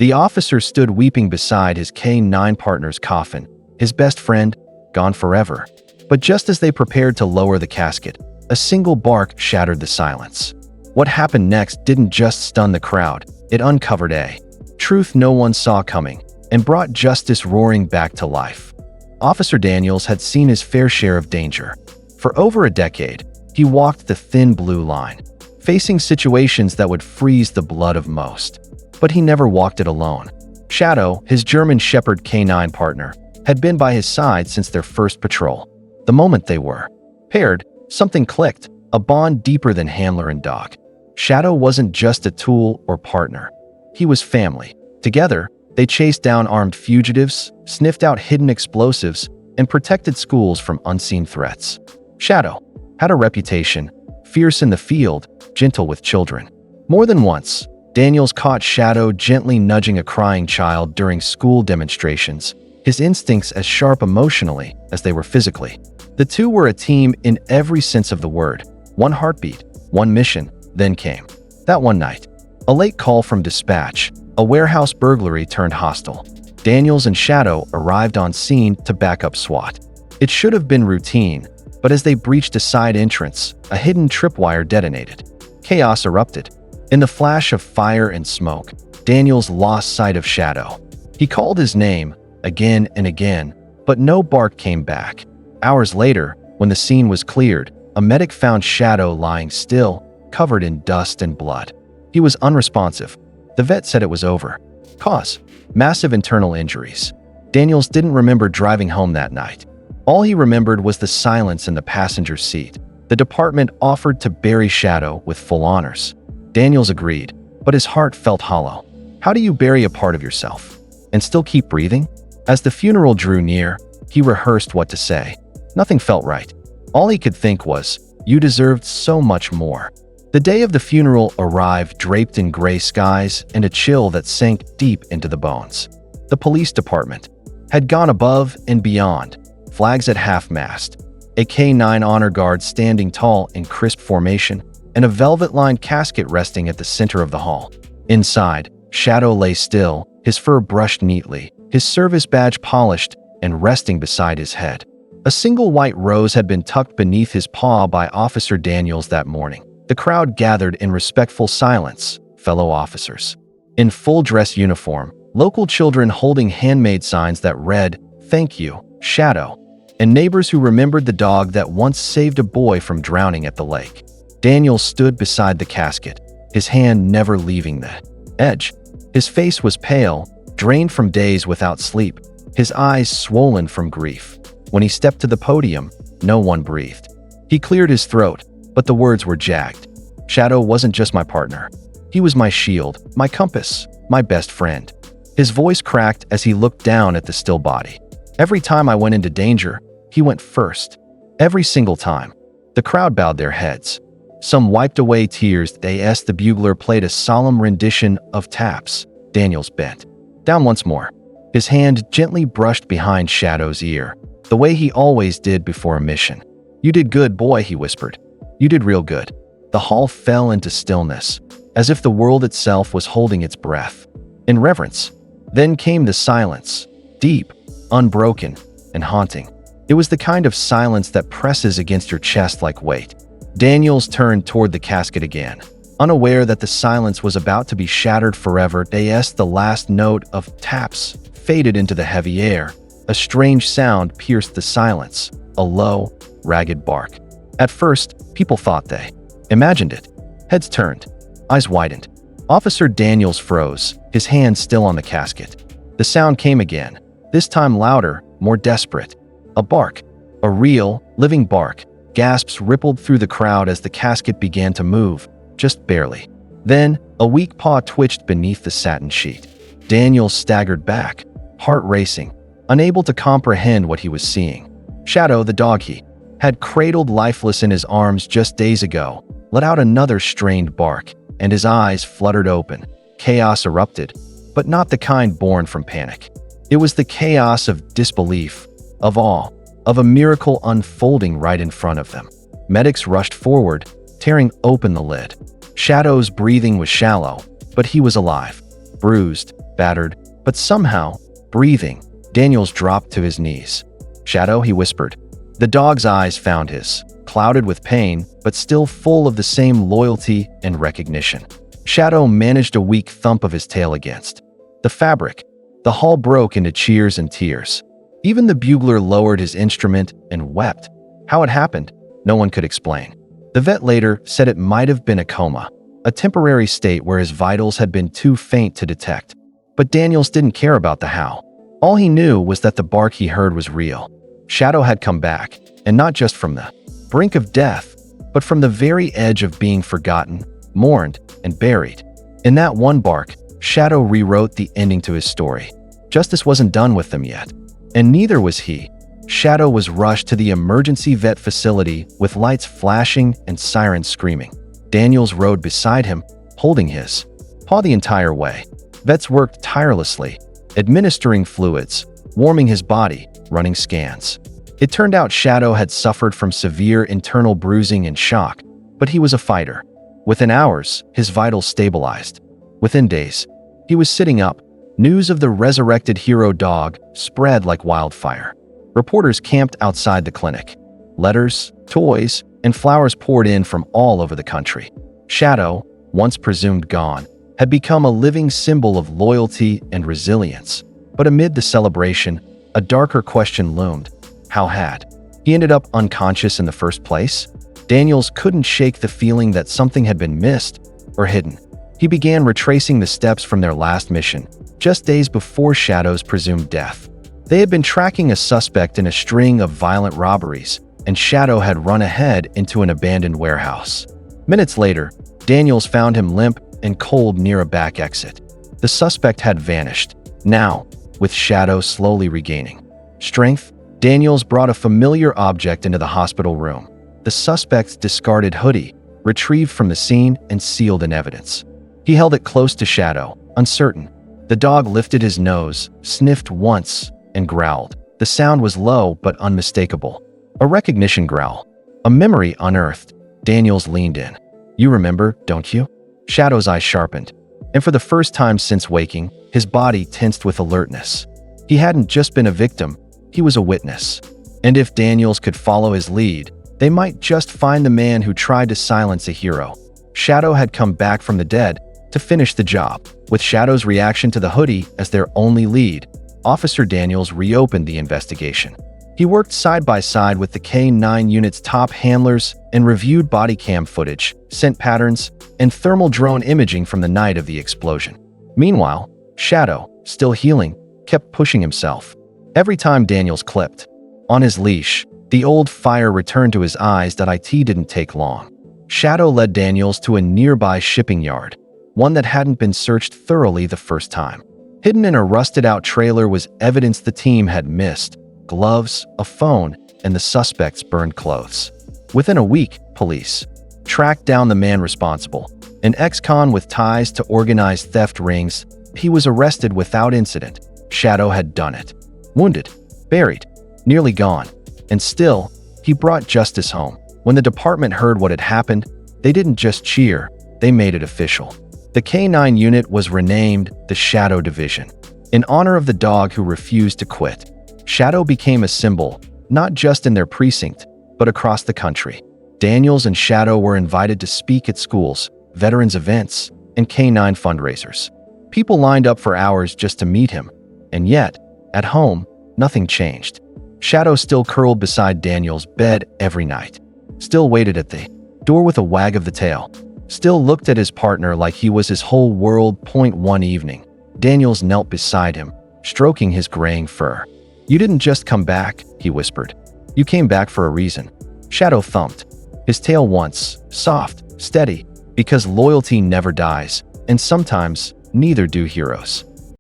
The officer stood weeping beside his K-9 partner's coffin, his best friend, gone forever. But just as they prepared to lower the casket, a single bark shattered the silence. What happened next didn't just stun the crowd, it uncovered a truth no one saw coming and brought justice roaring back to life. Officer Daniels had seen his fair share of danger. For over a decade, he walked the thin blue line, facing situations that would freeze the blood of most. But he never walked it alone. Shadow, his German Shepherd K-9 partner, had been by his side since their first patrol. The moment they were paired, something clicked, a bond deeper than handler and dog. Shadow wasn't just a tool or partner. He was family. Together, they chased down armed fugitives, sniffed out hidden explosives, and protected schools from unseen threats. Shadow had a reputation, fierce in the field, gentle with children. More than once, Daniels caught Shadow gently nudging a crying child during school demonstrations, his instincts as sharp emotionally as they were physically. The two were a team in every sense of the word. One heartbeat, one mission. Then came that one night. A late call from dispatch, a warehouse burglary turned hostile. Daniels and Shadow arrived on scene to back up SWAT. It should have been routine, but as they breached a side entrance, a hidden tripwire detonated. Chaos erupted. In the flash of fire and smoke, Daniels lost sight of Shadow. He called his name again and again, but no bark came back. Hours later, when the scene was cleared, a medic found Shadow lying still, covered in dust and blood. He was unresponsive. The vet said it was over. Cause: massive internal injuries. Daniels didn't remember driving home that night. All he remembered was the silence in the passenger seat. The department offered to bury Shadow with full honors. Daniels agreed, but his heart felt hollow. How do you bury a part of yourself and still keep breathing? As the funeral drew near, he rehearsed what to say. Nothing felt right. All he could think was, "You deserved so much more." The day of the funeral arrived draped in gray skies and a chill that sank deep into the bones. The police department had gone above and beyond, flags at half-mast, a K-9 honor guard standing tall in crisp formation, and a velvet-lined casket resting at the center of the hall. Inside, Shadow lay still, his fur brushed neatly, his service badge polished and resting beside his head. A single white rose had been tucked beneath his paw by Officer Daniels that morning. The crowd gathered in respectful silence, fellow officers. In full-dress uniform, local children holding handmade signs that read, "Thank you, Shadow," and neighbors who remembered the dog that once saved a boy from drowning at the lake. Daniels stood beside the casket, his hand never leaving the edge. His face was pale, drained from days without sleep, his eyes swollen from grief. When he stepped to the podium, no one breathed. He cleared his throat, but the words were jagged. Shadow wasn't just my partner. He was my shield, my compass, my best friend. His voice cracked as he looked down at the still body. Every time I went into danger, he went first. Every single time. The crowd bowed their heads. Some wiped away tears as the bugler played a solemn rendition of Taps. Daniels bent down once more. His hand gently brushed behind Shadow's ear, the way he always did before a mission. "You did good, boy," he whispered. "You did real good." The hall fell into stillness, as if the world itself was holding its breath. In reverence, then came the silence, deep, unbroken, and haunting. It was the kind of silence that presses against your chest like weight. Daniels turned toward the casket again, unaware that the silence was about to be shattered forever. The last note of Taps faded into the heavy air. A strange sound pierced the silence, a low, ragged bark. At first, people thought they imagined it. Heads turned, eyes widened. Officer Daniels froze, his hand still on the casket. The sound came again, this time louder, more desperate. A bark, a real, living bark. Gasps rippled through the crowd as the casket began to move, just barely. Then, a weak paw twitched beneath the satin sheet. Daniels staggered back, heart racing, unable to comprehend what he was seeing. Shadow, the dog he had cradled lifeless in his arms just days ago, let out another strained bark, and his eyes fluttered open. Chaos erupted, but not the kind born from panic. It was the chaos of disbelief, of awe, of a miracle unfolding right in front of them. Medics rushed forward, tearing open the lid. Shadow's breathing was shallow, but he was alive. Bruised, battered, but somehow breathing. Daniels dropped to his knees. "Shadow," he whispered. The dog's eyes found his, clouded with pain, but still full of the same loyalty and recognition. Shadow managed a weak thump of his tail against the fabric. The hall broke into cheers and tears. Even the bugler lowered his instrument and wept. How it happened, no one could explain. The vet later said it might have been a coma, a temporary state where his vitals had been too faint to detect. But Daniels didn't care about the how. All he knew was that the bark he heard was real. Shadow had come back, and not just from the brink of death, but from the very edge of being forgotten, mourned, and buried. In that one bark, Shadow rewrote the ending to his story. Justice wasn't done with them yet, and neither was he. Shadow was rushed to the emergency vet facility with lights flashing and sirens screaming. Daniels rode beside him, holding his paw the entire way. Vets worked tirelessly, administering fluids, warming his body, running scans. It turned out Shadow had suffered from severe internal bruising and shock, but he was a fighter. Within hours, his vitals stabilized. Within days, he was sitting up. News of the resurrected hero dog spread like wildfire. Reporters camped outside the clinic. Letters, toys, and flowers poured in from all over the country. Shadow, once presumed gone, had become a living symbol of loyalty and resilience. But amid the celebration, a darker question loomed. How had he ended up unconscious in the first place? Daniels couldn't shake the feeling that something had been missed or hidden. He began retracing the steps from their last mission, just days before Shadow's presumed death. They had been tracking a suspect in a string of violent robberies, and Shadow had run ahead into an abandoned warehouse. Minutes later, Daniels found him limp and cold near a back exit. The suspect had vanished. Now, with Shadow slowly regaining strength, Daniels brought a familiar object into the hospital room. The suspect's discarded hoodie, retrieved from the scene and sealed in evidence. He held it close to Shadow, uncertain. The dog lifted his nose, sniffed once, and growled. The sound was low but unmistakable. A recognition growl. A memory unearthed. Daniels leaned in. "You remember, don't you?" Shadow's eyes sharpened, and for the first time since waking, his body tensed with alertness. He hadn't just been a victim, he was a witness. And if Daniels could follow his lead, they might just find the man who tried to silence a hero. Shadow had come back from the dead to finish the job. With Shadow's reaction to the hoodie as their only lead, Officer Daniels reopened the investigation. He worked side by side with the K-9 unit's top handlers and reviewed body cam footage, scent patterns, and thermal drone imaging from the night of the explosion. Meanwhile, Shadow, still healing, kept pushing himself. Every time Daniels clipped on his leash, the old fire returned to his eyes. That it didn't take long. Shadow led Daniels to a nearby shipping yard, one that hadn't been searched thoroughly the first time. Hidden in a rusted-out trailer was evidence the team had missed: gloves, a phone, and the suspect's burned clothes. Within a week, police tracked down the man responsible, an ex-con with ties to organized theft rings. He was arrested without incident. Shadow had done it. Wounded, buried, nearly gone. And still, he brought justice home. When the department heard what had happened, they didn't just cheer, they made it official. The K-9 unit was renamed the Shadow Division, in honor of the dog who refused to quit. Shadow became a symbol, not just in their precinct, but across the country. Daniels and Shadow were invited to speak at schools, veterans events, and K-9 fundraisers. People lined up for hours just to meet him, and yet, at home, nothing changed. Shadow still curled beside Daniels' bed every night, still waited at the door with a wag of the tail, still looked at his partner like he was his whole world. One evening, Daniels knelt beside him, stroking his graying fur. "You didn't just come back," he whispered. "You came back for a reason." Shadow thumped his tail once, soft, steady, because loyalty never dies, and sometimes neither do heroes.